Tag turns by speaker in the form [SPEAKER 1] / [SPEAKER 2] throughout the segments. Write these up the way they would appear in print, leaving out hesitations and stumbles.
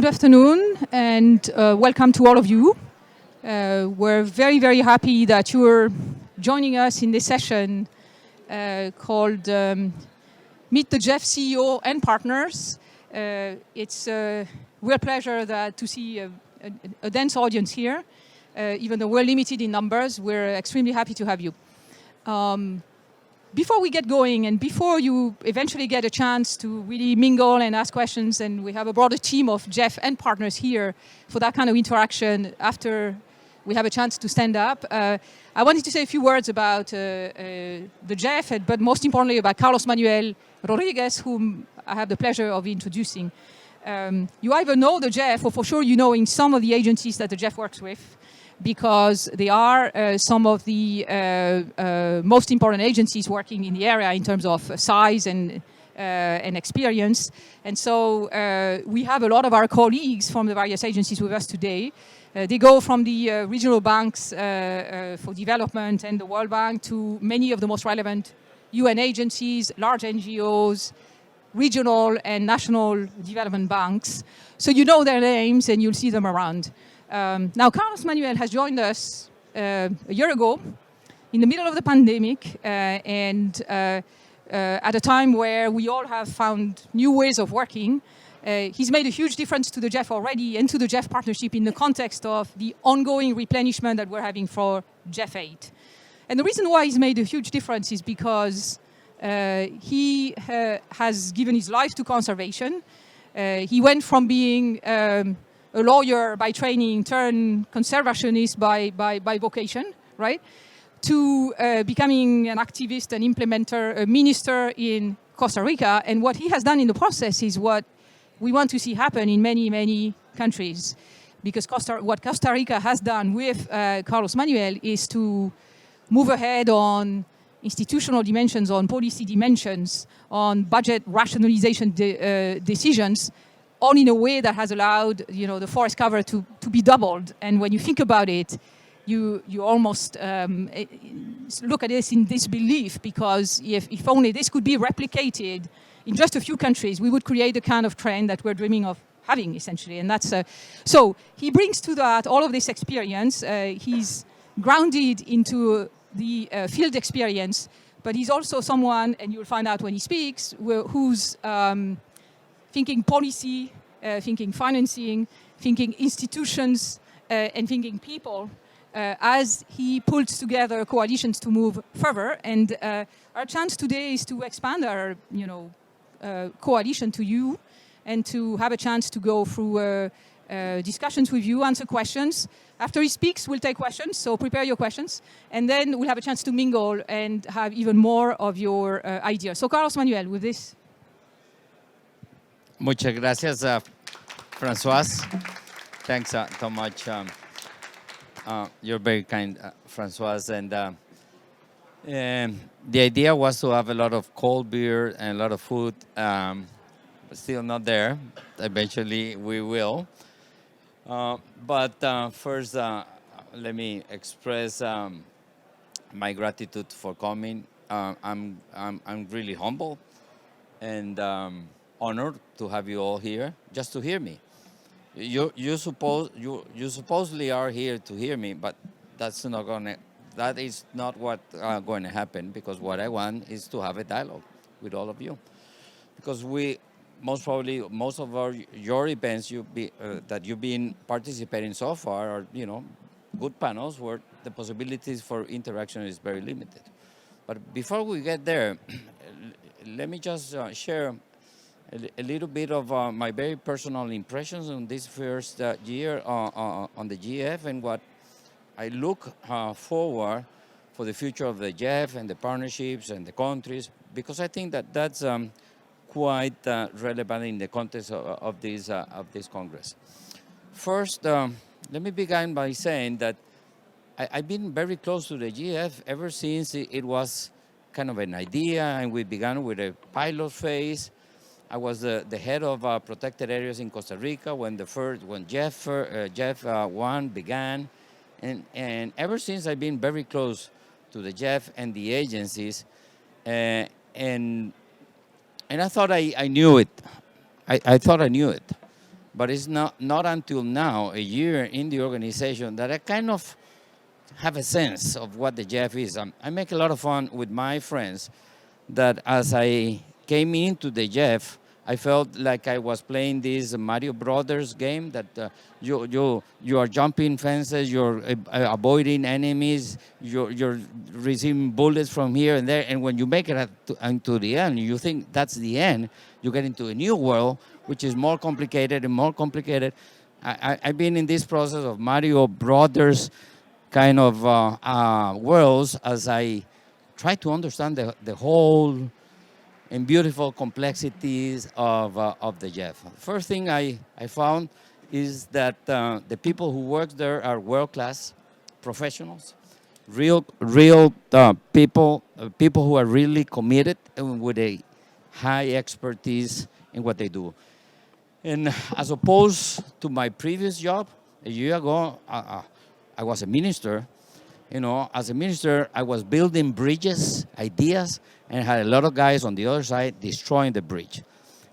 [SPEAKER 1] Good afternoon, and welcome to all of you. We're very, very happy that you're joining us in this session called Meet the GEF CEO and Partners. It's a real pleasure to see a dense audience here. Even though we're limited in numbers, we're extremely happy to have you. Before we get going and before you eventually get a chance to really mingle and ask questions, and we have a broader team of GEF and partners here for that kind of interaction after we have a chance to stand up, I wanted to say a few words about the GEF, but most importantly about Carlos Manuel Rodriguez, whom I have the pleasure of introducing. You either know the GEF, or for sure you know in some of the agencies that the GEF works with, because they are some of the most important agencies working in the area in terms of size and experience. And so we have a lot of our colleagues from the various agencies with us today. They go from the regional banks for development and the World Bank to many of the most relevant UN agencies, large NGOs, regional and national development banks. So you know their names and you'll see them around. Now, Carlos Manuel has joined us a year ago in the middle of the pandemic and at a time where we all have found new ways of working. He's made a huge difference to the GEF already and to the GEF partnership in the context of the ongoing replenishment that we're having for GEF 8. And the reason why he's made a huge difference is because he has given his life to conservation. He went from being a lawyer by training turned conservationist by vocation, right? To becoming an activist, an implementer, a minister in Costa Rica. And what he has done in the process is what we want to see happen in many, many countries. Because what Costa Rica has done with Carlos Manuel is to move ahead on institutional dimensions, on policy dimensions, on budget rationalization decisions, all in a way that has allowed, the forest cover to be doubled. And when you think about it, you almost look at this in disbelief, because if only this could be replicated in just a few countries, we would create the kind of trend that we're dreaming of having, essentially. And that's so he brings to that all of this experience. He's grounded into the field experience, but he's also someone, and you'll find out when he speaks, who's thinking policy, thinking financing, thinking institutions, and thinking people as he pulls together coalitions to move further. And our chance today is to expand our, coalition to you and to have a chance to go through discussions with you, answer questions. After he speaks, we'll take questions, so prepare your questions. And then we'll have a chance to mingle and have even more of your ideas. So Carlos Manuel, with this.
[SPEAKER 2] Muchas gracias, Françoise. Thanks so much. You're very kind, Françoise. And the idea was to have a lot of cold beer and a lot of food, but still not there. Eventually, we will. But first, let me express my gratitude for coming. I'm really humble and honored to have you all here, just to hear me. You supposedly are here to hear me, but that is not what going to happen, because what I want is to have a dialogue with all of you, because most of your events that you've been participating so far are good panels where the possibilities for interaction is very limited. But before we get there, let me just share a little bit of my very personal impressions on this first year on the GEF, and what I look forward for the future of the GEF and the partnerships and the countries, because I think that that's quite relevant in the context of this Congress. First, let me begin by saying that I've been very close to the GEF ever since it was kind of an idea, and we began with a pilot phase. I was the head of protected areas in Costa Rica when GEF 1 began, and ever since I've been very close to the GEF and the agencies, and I thought I knew it. I thought I knew it, But it's not until now, a year in the organization, that I kind of have a sense of what the GEF is. I make a lot of fun with my friends that as I came into the GEF, I felt like I was playing this Mario Brothers game that you are jumping fences, you're avoiding enemies, you're receiving bullets from here and there, and when you make it to the end, you think that's the end. You get into a new world, which is more complicated and more complicated. I've been in this process of Mario Brothers kind of worlds as I try to understand the whole and beautiful complexities of the GEF. First thing I found is that the people who work there are world-class professionals, real people who are really committed and with a high expertise in what they do. And as opposed to my previous job, a year ago, I was a minister. You know, as a minister, I was building bridges, ideas, and had a lot of guys on the other side destroying the bridge.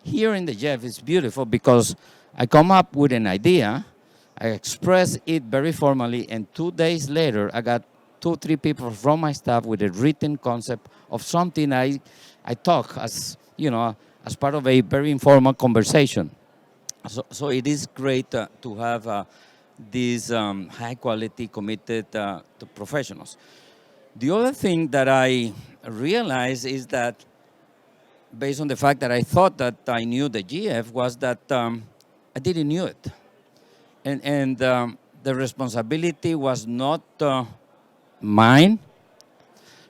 [SPEAKER 2] Here in the GEF, it's beautiful because I come up with an idea, I express it very formally, and 2 days later, I got 2-3 people from my staff with a written concept of something I talk as, you know, as part of a very informal conversation. So it is great to have these high quality, committed to professionals. The other thing that I realized is that, based on the fact that I thought that I knew the GF, was that I didn't knew it. And the responsibility was not mine,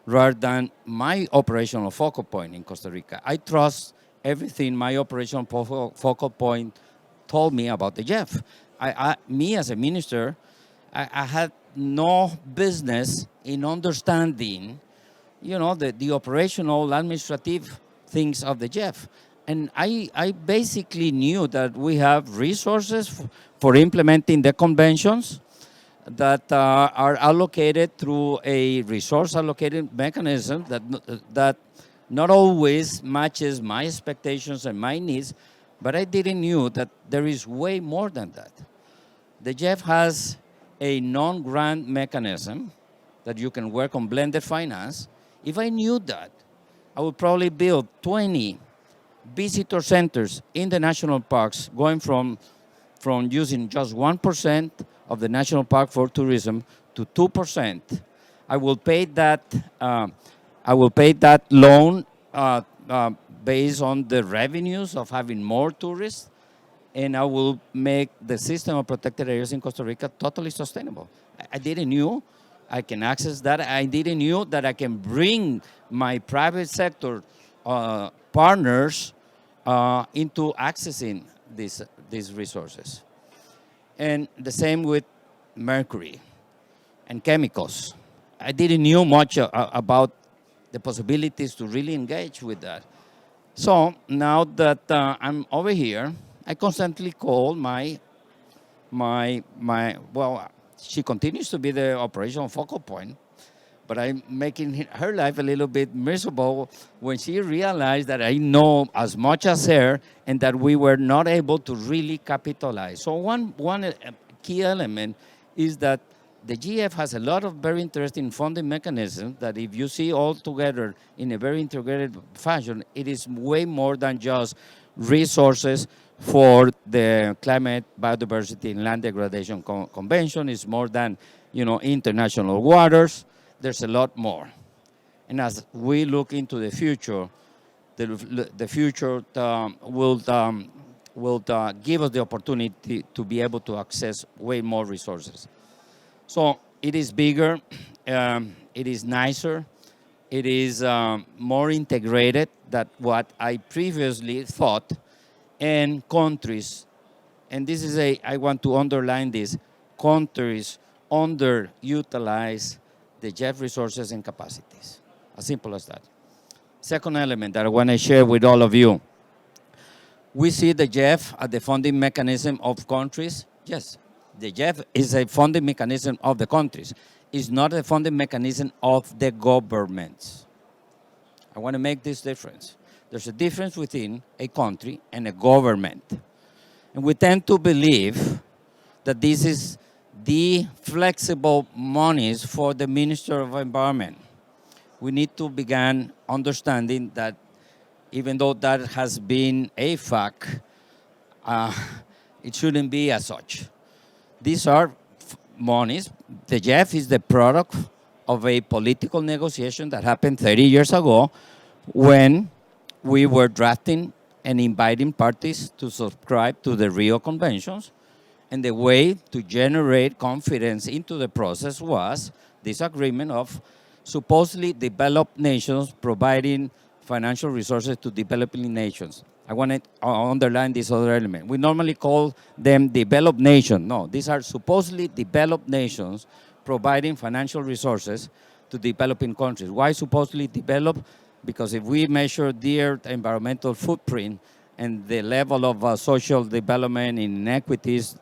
[SPEAKER 2] rather than my operational focal point in Costa Rica. I trust everything my operational focal point told me about the GEF. Me as a minister, I had no business in understanding, you know, the operational, administrative things of the GEF. And I basically knew that we have resources for implementing the conventions that are allocated through a resource allocated mechanism that not always matches my expectations and my needs, but I didn't knew that there is way more than that. The GEF has a non-grant mechanism that you can work on blended finance. If I knew that, I would probably build 20 visitor centers in the national parks, going from using just 1% of the national park for tourism to 2%. I will pay that. I will pay that loan based on the revenues of having more tourists, and I will make the system of protected areas in Costa Rica totally sustainable. I didn't knew I can access that. I didn't knew that I can bring my private sector partners into accessing these resources. And the same with mercury and chemicals. I didn't knew much about the possibilities to really engage with that. So now that I'm over here, I constantly call well, she continues to be the operational focal point, but I'm making her life a little bit miserable when she realized that I know as much as her and that we were not able to really capitalize. So one key element is that the GF has a lot of very interesting funding mechanisms that if you see all together in a very integrated fashion, it is way more than just resources for the climate, biodiversity, and land degradation convention. It's more than, you know, international waters. There's a lot more. And as we look into the future, the future will give us the opportunity to be able to access way more resources. So it is bigger, it is nicer, it is more integrated than what I previously thought, and countries, and this is I want to underline this, countries underutilize the GEF resources and capacities. As simple as that. Second element that I want to share with all of you. We see the GEF as the funding mechanism of countries. Yes, the GEF is a funding mechanism of the countries. It's not a funding mechanism of the governments. I want to make this difference. There's a difference within a country and a government. And we tend to believe that this is the flexible monies for the Minister of Environment. We need to begin understanding that even though that has been a fact, uh, it shouldn't be as such. These are monies. The GEF is the product of a political negotiation that happened 30 years ago when we were drafting and inviting parties to subscribe to the Rio Conventions. And the way to generate confidence into the process was this agreement of supposedly developed nations providing financial resources to developing nations. I want to underline this other element. We normally call them developed nations. No, these are supposedly developed nations providing financial resources to developing countries. Why supposedly developed? Because if we measure their environmental footprint and the level of social development inequities,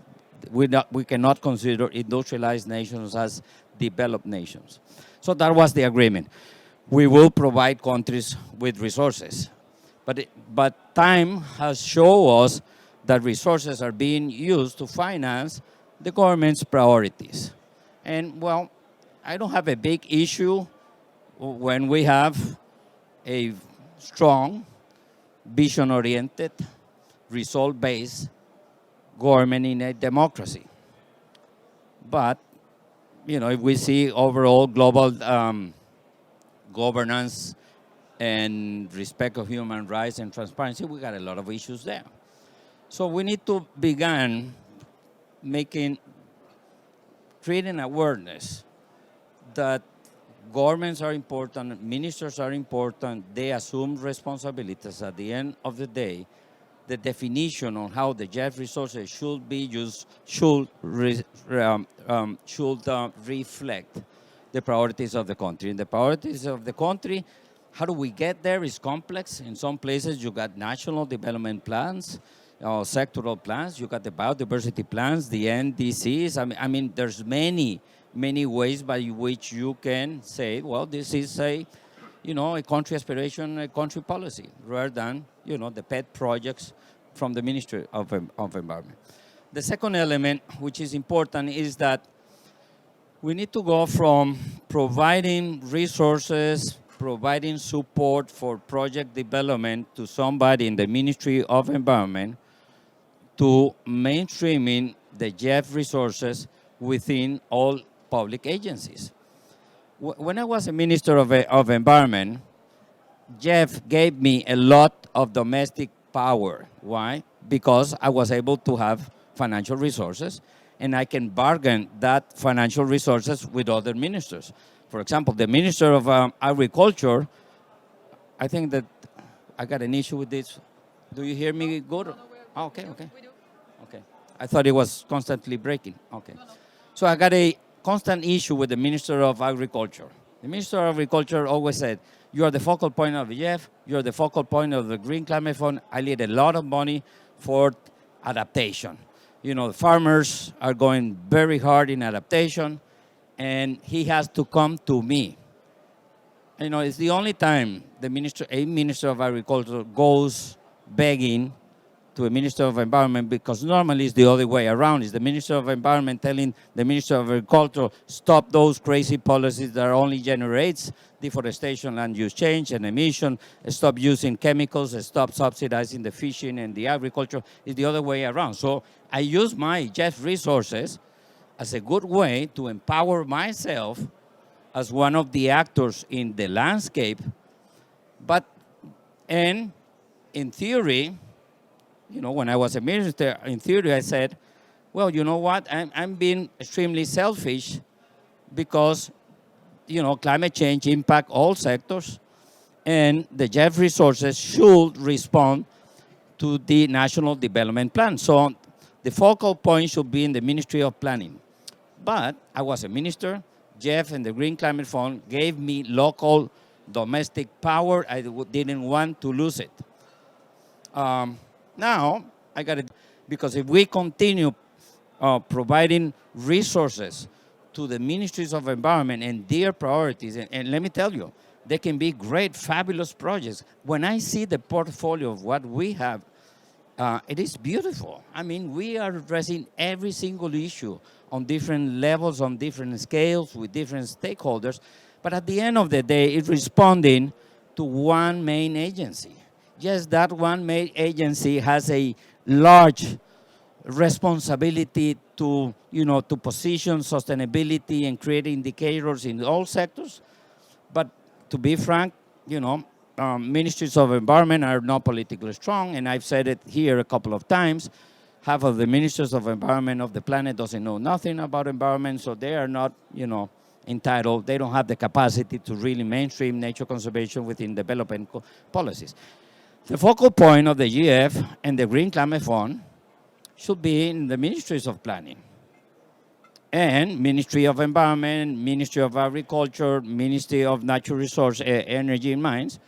[SPEAKER 2] we cannot consider industrialized nations as developed nations. So that was the agreement. We will provide countries with resources. But time has shown us that resources are being used to finance the government's priorities. And well, I don't have a big issue when we have a strong, vision-oriented, result-based government in a democracy. But, you know, if we see overall global governance and respect of human rights and transparency, we got a lot of issues there. So we need to begin creating awareness that governments are important, ministers are important, they assume responsibilities. At the end of the day, the definition on how the GEF resources should be used should reflect the priorities of the country. And the priorities of the country, how do we get there is complex. In some places, you got national development plans, sectoral plans, you got the biodiversity plans, the NDCs. I mean, there's many ways by which you can say, well, this is a country aspiration, a country policy, rather than, the pet projects from the Ministry of Environment. The second element, which is important, is that we need to go from providing resources, providing support for project development to somebody in the Ministry of Environment to mainstreaming the GEF resources within all public agencies. When I was a Minister of Environment, GEF gave me a lot of domestic power. Why? Because I was able to have financial resources and I can bargain that financial resources with other ministers. For example, the Minister of Agriculture, I think that I got an issue with this. Do you hear me good? Oh, okay. Okay. I thought it was constantly breaking. Okay. So I got a constant issue with the Minister of Agriculture. The Minister of Agriculture always said, you are the focal point of the GEF, you are the focal point of the Green Climate Fund. I need a lot of money for adaptation. The farmers are going very hard in adaptation, and he has to come to me. It's the only time a Minister of Agriculture goes begging to a Minister of Environment, because normally it's the other way around. It's the Minister of Environment telling the Minister of Agriculture, stop those crazy policies that only generates deforestation, land use change, and emission, stop using chemicals, stop subsidizing the fishing and the agriculture. It's the other way around. So I use my GEF resources as a good way to empower myself as one of the actors in the landscape. And in theory, when I was a minister, in theory, I said, well, you know what? I'm being extremely selfish because, climate change impact all sectors, and the GEF resources should respond to the National Development Plan. So the focal point should be in the Ministry of Planning. But I was a minister. GEF and the Green Climate Fund gave me local domestic power. I didn't want to lose it. Now, I got it, because if we continue providing resources to the ministries of environment and their priorities, and let me tell you, they can be great, fabulous projects. When I see the portfolio of what we have it is beautiful. I mean, we are addressing every single issue on different levels, on different scales, with different stakeholders. But at the end of the day, it's responding to one main agency. Yes, that one main agency has a large responsibility to, to position sustainability and create indicators in all sectors. But to be frank, ministries of environment are not politically strong, and I've said it here a couple of times. Half of the ministers of environment of the planet doesn't know nothing about environment, so they are not, entitled. They don't have the capacity to really mainstream nature conservation within development policies. The focal point of the GEF and the Green Climate Fund should be in the ministries of planning. And Ministry of Environment, Ministry of Agriculture, Ministry of Natural Resources, Energy and Mines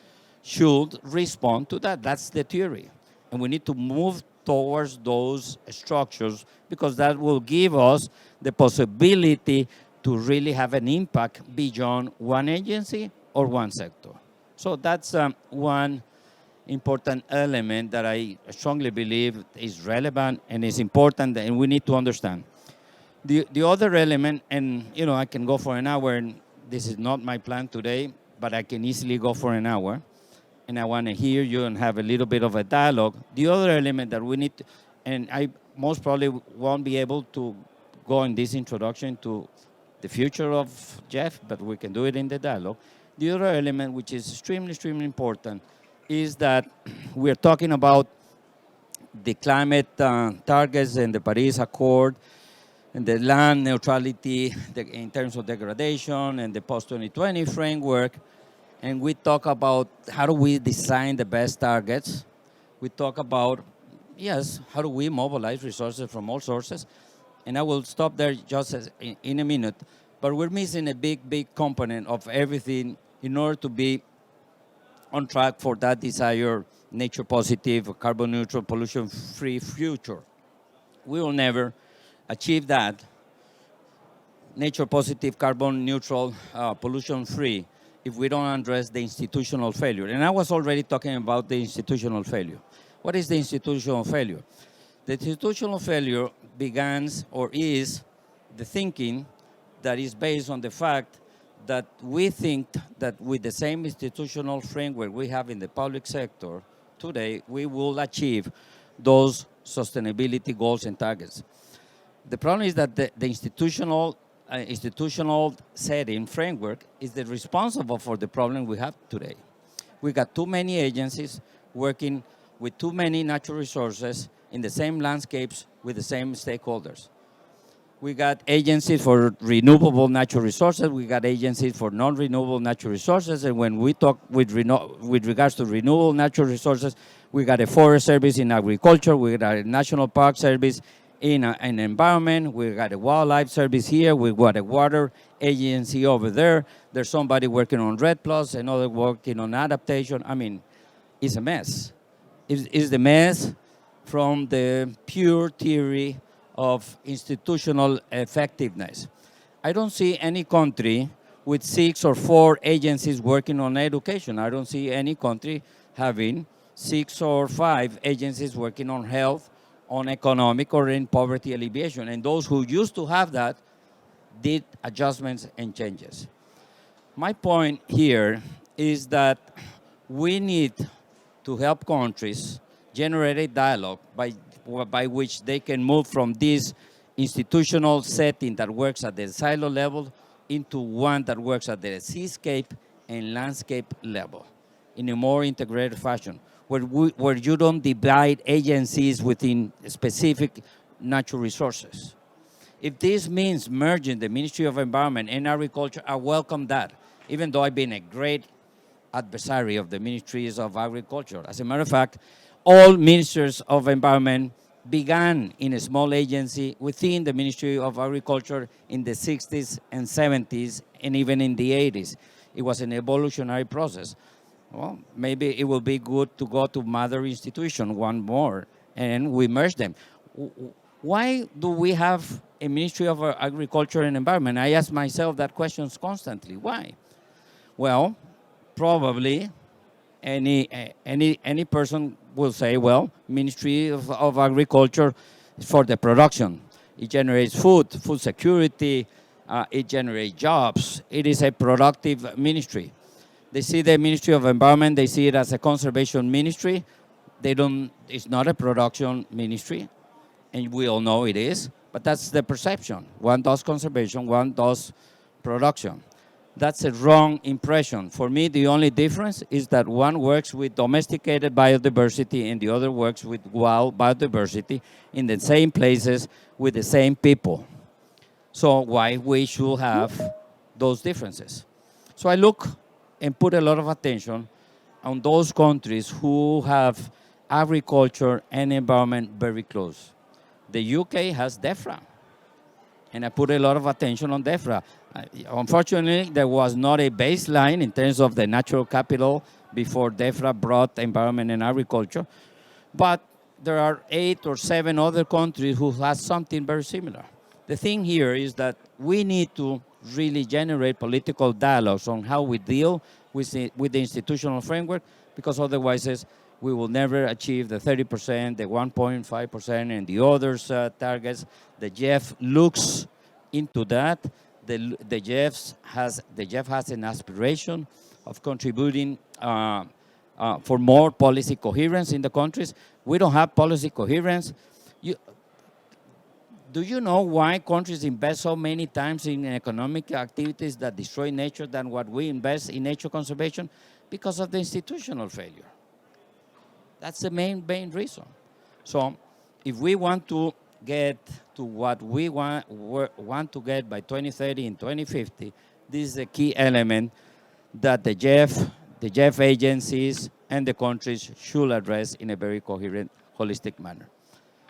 [SPEAKER 2] should respond to that. That's the theory. And we need to move towards those structures because that will give us the possibility to really have an impact beyond one agency or one sector. So that's one important element that I strongly believe is relevant and is important and we need to understand. The other element, and I can go for an hour, and this is not my plan today, but I can easily go for an hour, and I want to hear you and have a little bit of a dialogue. The other element that we need to, and I most probably won't be able to go in this introduction to the future of GEF, but we can do it in the dialogue. The other element, which is extremely, extremely important, is that we're talking about the climate targets and the Paris Accord, and the land neutrality in terms of degradation and the post-2020 framework. And we talk about how do we design the best targets. We talk about, yes, how do we mobilize resources from all sources. And I will stop there just in a minute. But we're missing a big, big component of everything in order to be on track for that desired nature positive, carbon neutral, pollution free future. We will never achieve that nature positive, carbon neutral, pollution free if we don't address the institutional failure. And I was already talking about the institutional failure. What is the institutional failure? The institutional failure begins or is the thinking that is based on the fact that we think that with the same institutional framework we have in the public sector today, we will achieve those sustainability goals and targets. The problem is that the institutional setting framework is the responsible for the problem we have today. We got too many agencies working with too many natural resources in the same landscapes with the same stakeholders. We got agencies for renewable natural resources. We got agencies for non-renewable natural resources. And when we talk with regards to renewable natural resources, we got a forest service in agriculture. We got a national park service in an environment. We got a wildlife service here. We got a water agency over there. There's somebody working on REDD+, another working on adaptation. I mean, it's a mess. It's the mess from the pure theory of institutional effectiveness. I don't see any country with 6 or 4 agencies working on education. I don't see any country having 6 or 5 agencies working on health, on economic, or in poverty alleviation. And those who used to have that did adjustments and changes. My point here is that we need to help countries generate a dialogue by which they can move from this institutional setting that works at the silo level into one that works at the seascape and landscape level in a more integrated fashion, where you don't divide agencies within specific natural resources. If this means merging the Ministry of Environment and Agriculture, I welcome that, even though I've been a great adversary of the Ministries of Agriculture. As a matter of fact, all ministers of environment began in a small agency within the Ministry of Agriculture in the 60s and 70s and even in the 80s. It was an evolutionary process. Well, maybe it will be good to go to mother institution, one more, and we merge them. Why do we have a Ministry of Agriculture and Environment? I ask myself that question constantly. Why? Well, probably any person will say, well, Ministry of Agriculture is for the production. It generates food, food security, it generates jobs. It is a productive ministry. They see the Ministry of Environment, they see it as a conservation ministry. They don't, it's not a production ministry, and we all know it is, but that's the perception. One does conservation, one does production. That's a wrong impression. For me, the only difference is that one works with domesticated biodiversity and the other works with wild biodiversity in the same places with the same people. So why we should have those differences? So I look and put a lot of attention on those countries who have agriculture and environment very close. The UK has DEFRA, and I put a lot of attention on DEFRA. Unfortunately, there was not a baseline in terms of the natural capital before DEFRA brought environment and agriculture, but there are 8 or 7 other countries who have something very similar. The thing here is that we need to really generate political dialogues on how we deal with the institutional framework, because otherwise we will never achieve the 30%, the 1.5%, and the others targets. The GEF looks into that. The GEF has an aspiration of contributing for more policy coherence in the countries. We don't have policy coherence. Do you know why countries invest so many times in economic activities that destroy nature than what we invest in nature conservation? Because of the institutional failure. That's the main reason. So if we want to get to what we want to get by 2030 and 2050, this is a key element that the GEF agencies and the countries should address in a very coherent, holistic manner.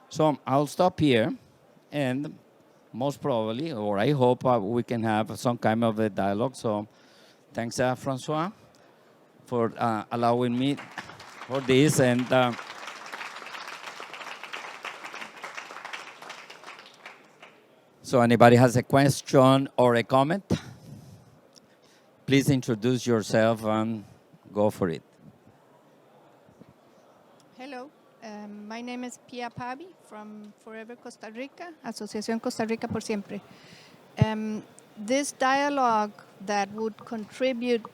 [SPEAKER 2] So I'll stop here, and most probably, or I hope, we can have some kind of a dialogue. So thanks, Francois, for allowing me for this. And so anybody has a question or a comment? Please introduce yourself and go for it.
[SPEAKER 3] Hello, my name is Pia Pavi from Forever Costa Rica, Asociación Costa Rica por Siempre. This dialogue that would contribute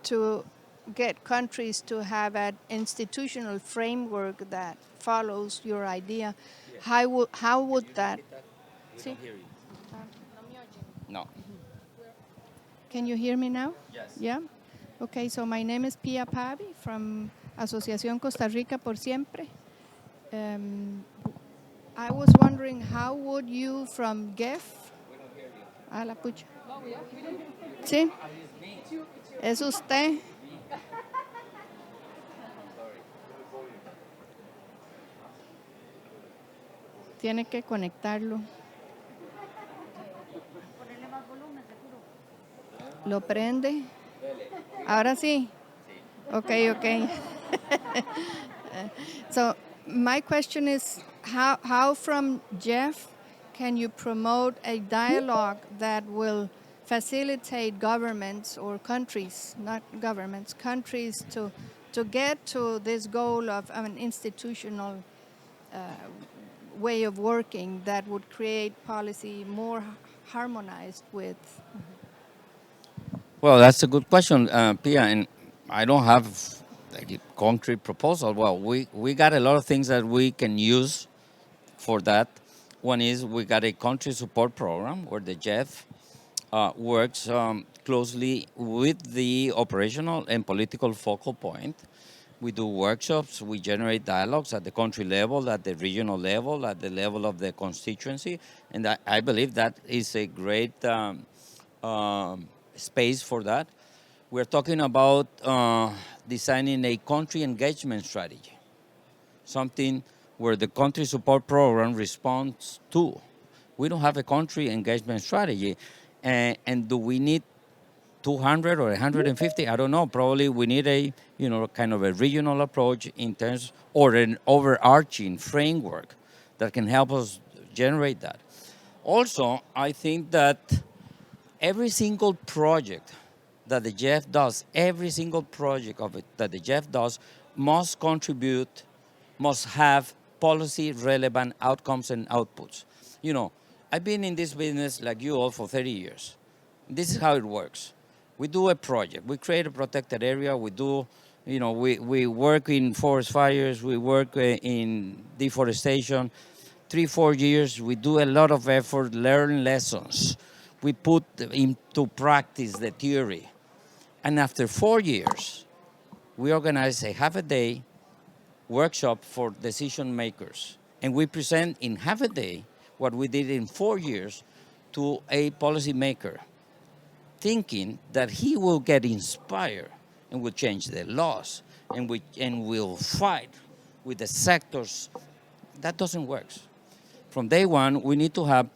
[SPEAKER 3] to get countries to have an institutional framework that follows your idea, how would that?
[SPEAKER 2] We don't hear you. No.
[SPEAKER 3] Can you hear me now?
[SPEAKER 2] Yes.
[SPEAKER 3] Yeah? Okay, so my name is Pia Pavi from Asociación Costa Rica por Siempre. I was wondering, how would you from GEF? A la pucha. ¿Sí? ¿Es usted? Tiene que conectarlo. ¿Lo prende? Ahora sí. Okay. So my question is, how from GEF can you promote a dialogue that will facilitate governments or countries, not governments, countries to get to this goal of an institutional way of working that would create policy more harmonized with?
[SPEAKER 2] Well, that's a good question, Pia, and I don't have a concrete proposal. Well, we got a lot of things that we can use for that. One is we got a country support program where the GEF works closely with the operational and political focal point. We do workshops, we generate dialogues at the country level, at the regional level, at the level of the constituency, and I believe that is a great space for that. We're talking about designing a country engagement strategy, something where the country support program responds to. We don't have a country engagement strategy, and do we need 200 or 150? I don't know. Probably we need a kind of a regional approach in terms, or an overarching framework that can help us generate that. Also, I think that every single project that the GEF does, every single project of it that the GEF does must contribute, must have policy-relevant outcomes and outputs. You know, I've been in this business like you all for 30 years. This is how it works. We do a project. We create a protected area. We do, you know, we work in forest fires. We work in deforestation. 3-4 years, we do a lot of effort, learn lessons. We put into practice the theory. And after 4 years, we organize a half-a-day workshop for decision makers. And we present in half a day what we did in 4 years to a policymaker, thinking that he will get inspired and will change the laws and will fight with the sectors. That doesn't work. From day one, we need to have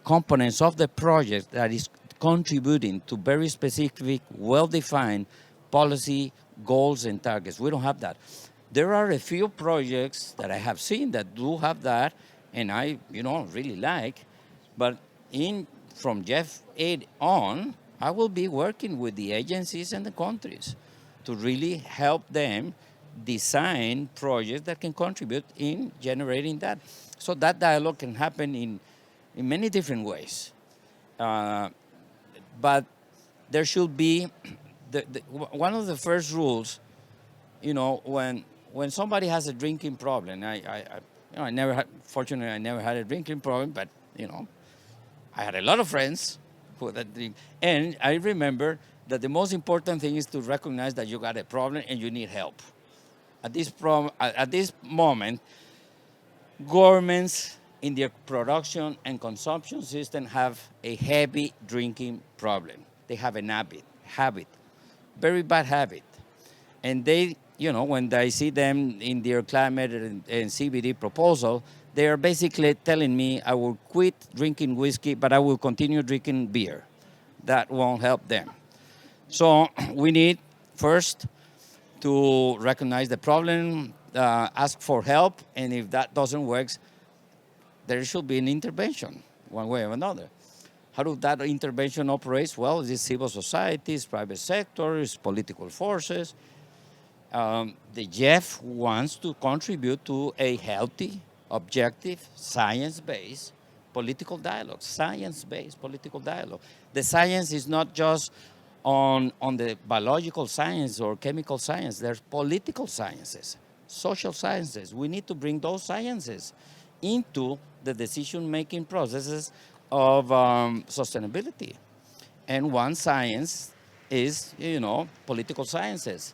[SPEAKER 2] components of the project that is contributing to very specific, well-defined policy goals and targets. We don't have that. There are a few projects that I have seen that do have that, and I, really like. But from GEF 8 on, I will be working with the agencies and the countries to really help them design projects that can contribute in generating that. So that dialogue can happen in many different ways. But there should be, one of the first rules, when somebody has a drinking problem, fortunately I never had a drinking problem, but I had a lot of friends who that drink, and I remember that the most important thing is to recognize that you got a problem and you need help. At this moment, governments in their production and consumption system have a heavy drinking problem. They have an habit, very bad habit. And they, when I see them in their climate and CBD proposal, they are basically telling me I will quit drinking whiskey, but I will continue drinking beer. That won't help them. So we need first to recognize the problem, ask for help, and if that doesn't work, there should be an intervention, one way or another. How does that intervention operate? Well, it's civil societies, private sectors, political forces. The GEF wants to contribute to a healthy, objective, science-based political dialogue, science-based political dialogue. The science is not just on the biological science or chemical science. There's political sciences, social sciences. We need to bring those sciences into the decision-making processes of sustainability. And one science is, political sciences.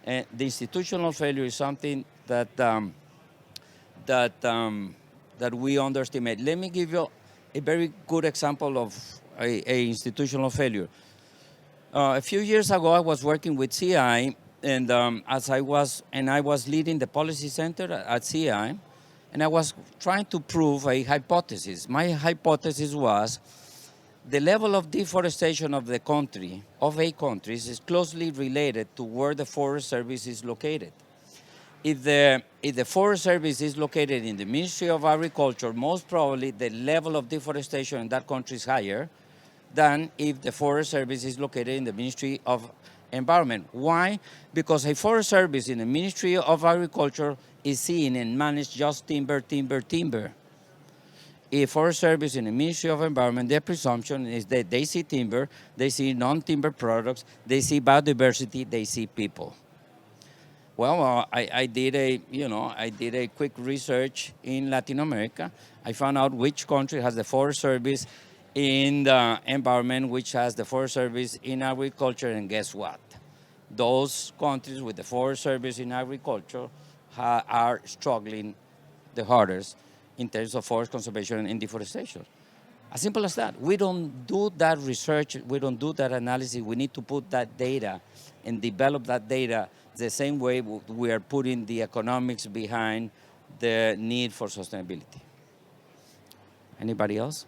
[SPEAKER 2] And the institutional failure is something that we underestimate. Let me give you a very good example of a institutional failure. A few years ago, I was working with CI, and I was leading the policy center at CI, and I was trying to prove a hypothesis. My hypothesis was the level of deforestation of a country is closely related to where the Forest Service is located. If the Forest Service is located in the Ministry of Agriculture, most probably the level of deforestation in that country is higher than if the Forest Service is located in the Ministry of Environment. Why? Because a Forest Service in the Ministry of Agriculture is seeing and managed just timber. A Forest Service in the Ministry of Environment, their presumption is that they see timber, they see non-timber products, they see biodiversity, they see people. Well, I did a quick research in Latin America. I found out which country has the Forest Service in the environment, which has the Forest Service in agriculture, and guess what? Those countries with the Forest Service in agriculture are struggling the hardest in terms of forest conservation and deforestation. As simple as that. We don't do that research, we don't do that analysis. We need to put that data and develop that data the same way we are putting the economics behind the need for sustainability. Anybody else?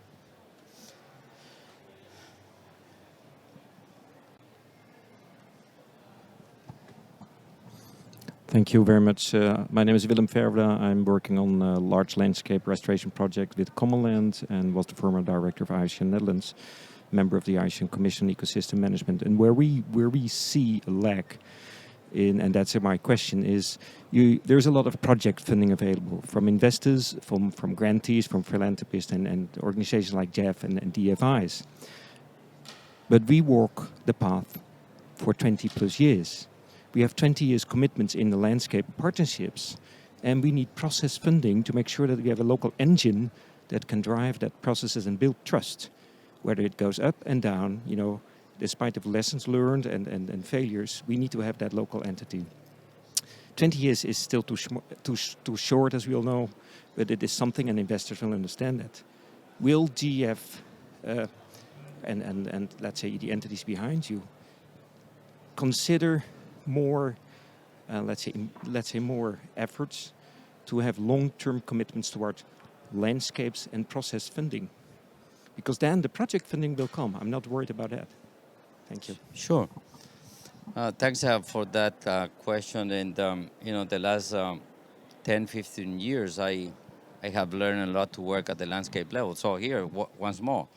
[SPEAKER 4] Thank you very much. My name is Willem Verwde. I'm working on a large landscape restoration project with Commonland and was the former director of IUCN Netherlands, member of the IUCN Commission Ecosystem Management. And where we see a lack And that's my question is, there's a lot of project funding available from investors, from grantees, from philanthropists and organizations like GEF and DFIs. But we walk the path for 20 plus years. We have 20 years commitments in the landscape partnerships, and we need process funding to make sure that we have a local engine that can drive that processes and build trust, whether it goes up and down, despite of lessons learned and failures, we need to have that local entity. 20 years is still too short, as we all know, but it is something, and investors will understand that. Will GF and let's say the entities behind you consider more, let's say more efforts to have long-term commitments toward landscapes and process funding? Because then the project funding will come. I'm not worried about that. Thank you.
[SPEAKER 2] Sure. Thanks for that question. And, the last 10, 15 years, I have learned a lot to work at the landscape level. So here, once more,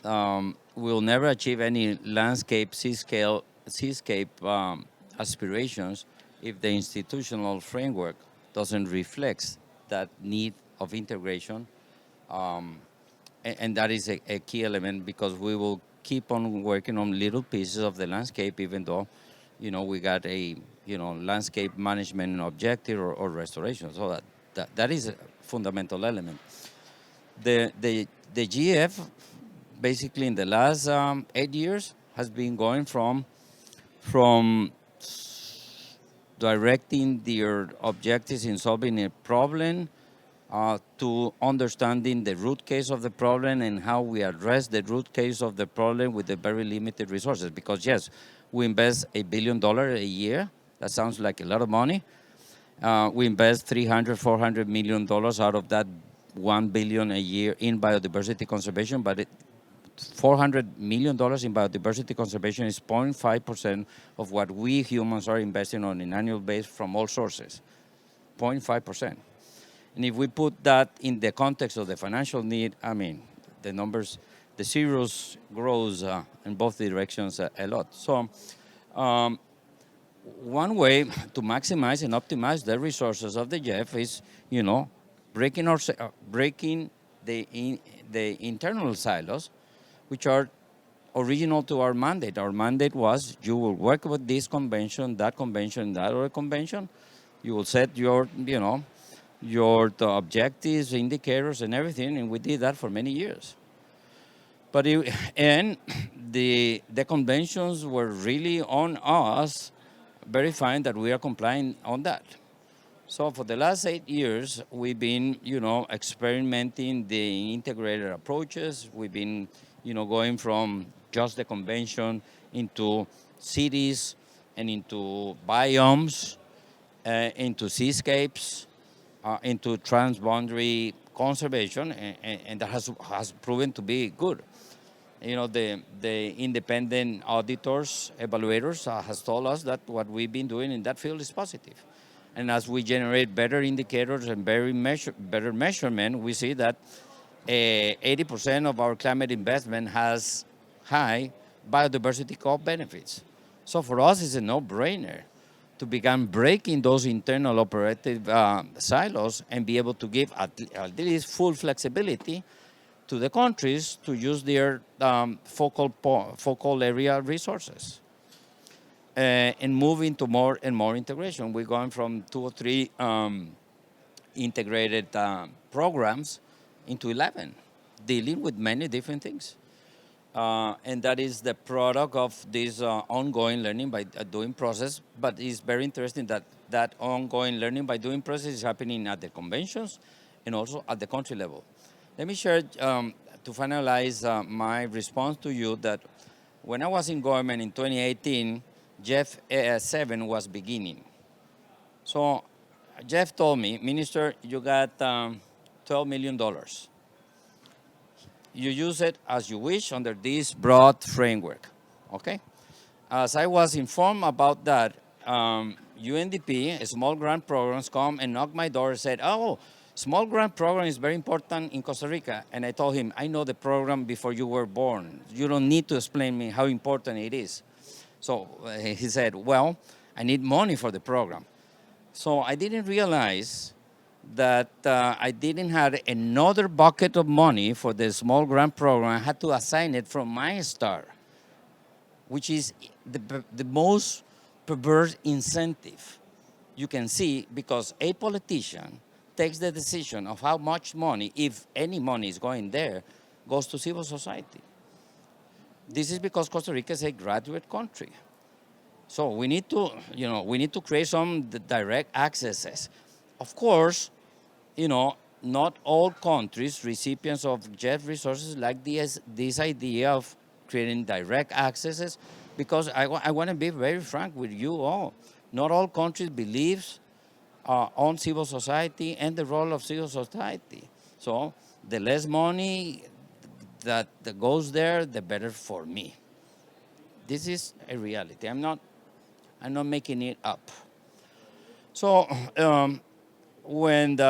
[SPEAKER 2] we'll never achieve any landscape, seascape aspirations if the institutional framework doesn't reflect that need of integration. And that is a key element, because we will keep on working on little pieces of the landscape, even though, we got a, landscape management objective or restoration. So that is a fundamental element. The GF, basically in the last 8 years, has been going from directing their objectives in solving a problem to understanding the root cause of the problem and how we address the root cause of the problem with the very limited resources. Because yes, we invest $1 billion a year. That sounds like a lot of money. We invest $300-400 million out of that $1 billion a year in biodiversity conservation, but $400 million in biodiversity conservation is 0.5% of what we humans are investing on an annual basis from all sources. 0.5%. And if we put that in the context of the financial need, I mean, the numbers, the zeros grows in both directions a lot. So one way to maximize and optimize the resources of the GEF is, breaking the internal silos, which are original to our mandate. Our mandate was, you will work with this convention, that other convention. You will set your objectives, indicators, and everything, and we did that for many years. But the conventions were really on us, verifying that we are complying on that. So for the last 8 years, we've been, experimenting the integrated approaches. We've been, going from just the convention into cities and into biomes, into seascapes, into transboundary conservation, and that has proven to be good. The independent auditors, evaluators, has told us that what we've been doing in that field is positive. And as we generate better indicators and better measurement, we see that 80% of our climate investment has high biodiversity co-benefits. So for us, it's a no-brainer to begin breaking those internal operative silos and be able to give at least full flexibility to the countries to use their focal area resources. And move into more and more integration. We're going from 2 or 3 integrated programs into 11, dealing with many different things. And that is the product of this ongoing learning by doing process. But it's very interesting that ongoing learning by doing process is happening at the conventions and also at the country level. Let me share, to finalize my response to you, that when I was in government in 2018, GEF 7 was beginning. So Jeff told me, Minister, you got $12 million. You use it as you wish under this broad framework, okay? As I was informed about that, UNDP, small grant programs, come and knock my door and said, oh, small grant program is very important in Costa Rica. And I told him, I know the program before you were born. You don't need to explain me how important it is. So he said, well, I need money for the program. So I didn't realize that I didn't have another bucket of money for the small grant program. I had to assign it from my star, which is the most perverse incentive you can see, because a politician takes the decision of how much money, if any money is going there, goes to civil society. This is because Costa Rica is a graduate country. So we need to, we need to create some direct accesses. Of course, not all countries, recipients of GEF resources, like this idea of creating direct accesses, because I want to be very frank with you all. Not all countries believe on civil society and the role of civil society. So the less money that goes there, the better for me. This is a reality. I'm not making it up. So and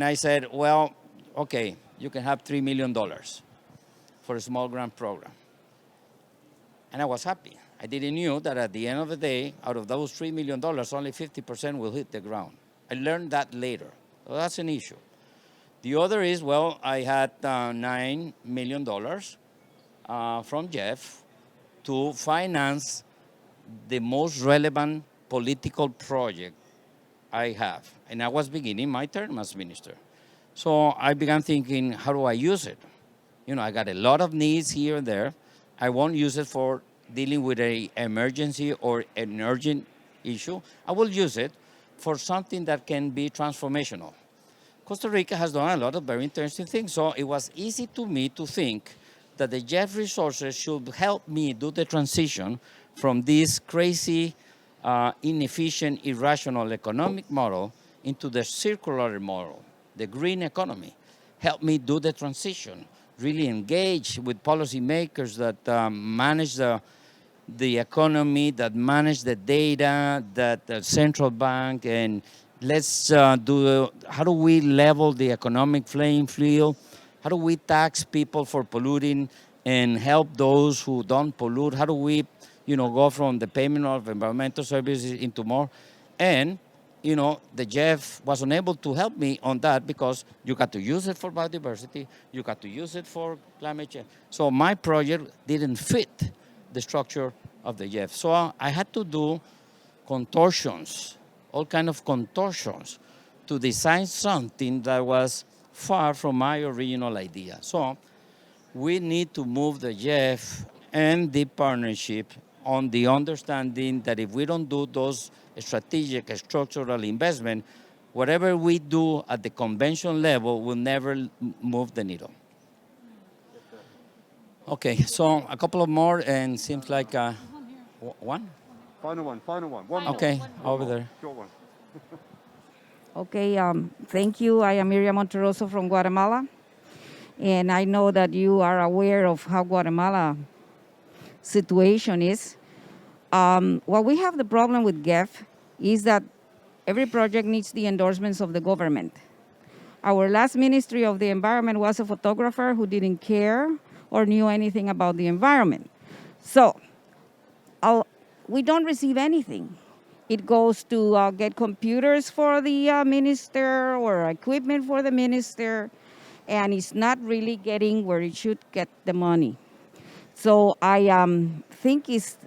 [SPEAKER 2] I said, well, okay, you can have $3 million for a small grant program. And I was happy. I didn't know that at the end of the day, out of those $3 million, only 50% will hit the ground. I learned that later. So that's an issue. The other is, well, I had $9 million from GEF to finance the most relevant political project I have. And I was beginning my term as minister. So I began thinking, how do I use it? I got a lot of needs here and there. I won't use it for dealing with an emergency or an urgent issue. I will use it for something that can be transformational. Costa Rica has done a lot of very interesting things, so it was easy to me to think that the GEF resources should help me do the transition from this crazy, inefficient, irrational economic model into the circular model, the green economy. Help me do the transition, really engage with policymakers that manage the economy, that manage the data, that the central bank, and let's how do we level the economic playing field? How do we tax people for polluting and help those who don't pollute? How do we, go from the payment of environmental services into more? And, the GEF was unable to help me on that because you got to use it for biodiversity, you got to use it for climate change. So my project didn't fit the structure of the GEF. So I had to do contortions, all kind of contortions, to design something that was far from my original idea. So we need to move the GEF and the partnership on the understanding that if we don't do those strategic structural investment, whatever we do at the convention level will never move the needle. Okay, so a couple of more, and seems like one?
[SPEAKER 5] Final one. One
[SPEAKER 2] Okay,
[SPEAKER 5] more.
[SPEAKER 2] over there.
[SPEAKER 5] Short one.
[SPEAKER 6] Okay, thank you. I am Miriam Monteroso from Guatemala. And I know that you are aware of how Guatemala situation is. What we have the problem with GEF is that every project needs the endorsements of the government. Our last Ministry of the Environment was a photographer who didn't care or knew anything about the environment. So we don't receive anything. It goes to get computers for the minister or equipment for the minister, and it's not really getting where it should get the money. So I think it's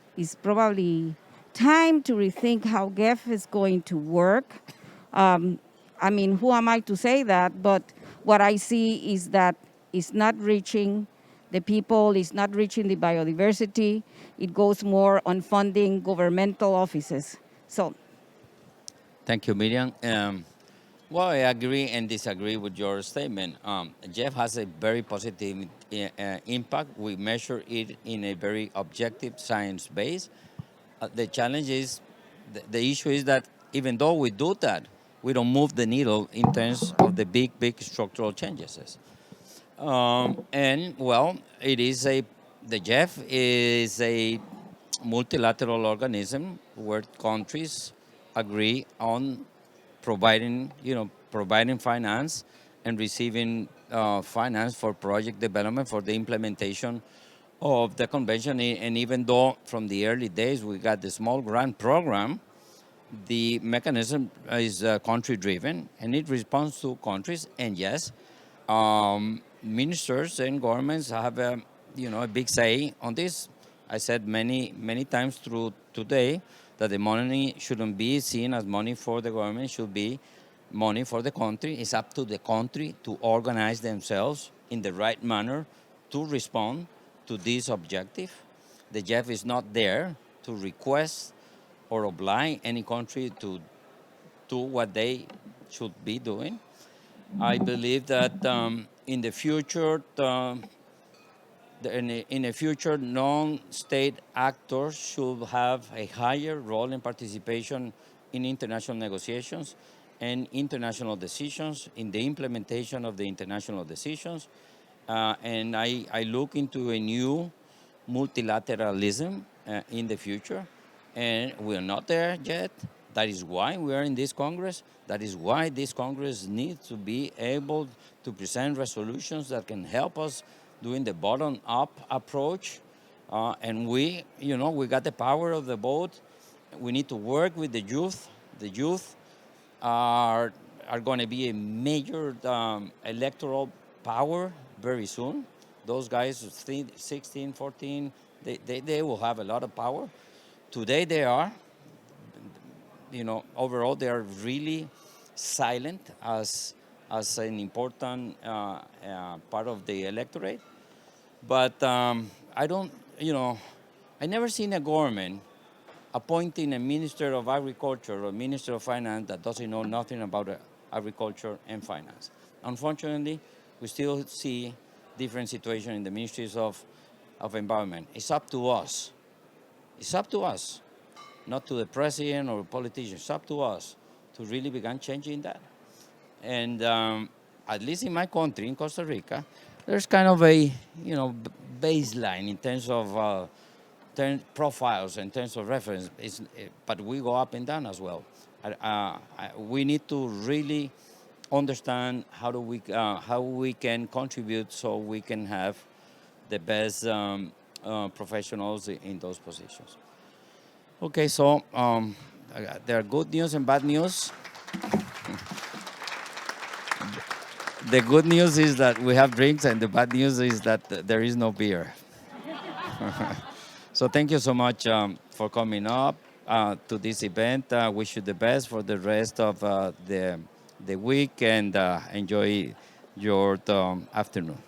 [SPEAKER 6] probably time to rethink how GEF is going to work. I mean, who am I to say that? But what I see is that it's not reaching the people, it's not reaching the biodiversity. It goes more on funding governmental offices. So,
[SPEAKER 2] Thank you, Miriam. Well, I agree and disagree with your statement. GEF has a very positive impact. We measure it in a very objective science base. The challenge is, the issue is that even though we do that, we don't move the needle in terms of the big structural changes. And well, the GEF is a multilateral organism where countries agree on providing finance and receiving finance for project development for the implementation of the convention. And even though from the early days we got the small grant program, the mechanism is country driven and it responds to countries. And yes, ministers and governments have a big say on this. I said many times through today that the money shouldn't be seen as money for the government, should be money for the country. It's up to the country to organize themselves in the right manner to respond to this objective. The GEF is not there to request or oblige any country to do what they should be doing. I believe that in the future, in the future, non-state actors should have a higher role in participation in international negotiations and international decisions, in the implementation of the international decisions. And I look into a new multilateralism in the future, and we're not there yet. That is why we are in this Congress. That is why this Congress needs to be able to present resolutions that can help us doing the bottom-up approach. And we got the power of the vote. We need to work with the youth. The youth are going to be a major electoral power very soon. Those guys, 16, 14, they will have a lot of power. Today they are, overall they are really silent as an important part of the electorate. But I don't, I never seen a government appointing a minister of agriculture or minister of finance that doesn't know nothing about agriculture and finance. Unfortunately, we still see different situations in the ministries of environment. It's up to us. It's up to us, not to the president or politicians. It's up to us to really begin changing that. And at least in my country, in Costa Rica, there's kind of a baseline in terms of profiles, in terms of reference. But we go up and down as well. We need to really understand how we can contribute so we can have the best professionals in those positions. Okay, so there are good news and bad news. The good news is that we have drinks, and the bad news is that there is no beer. So thank you so much for coming up to this event. Wish you the best for the rest of the week, and enjoy your afternoon.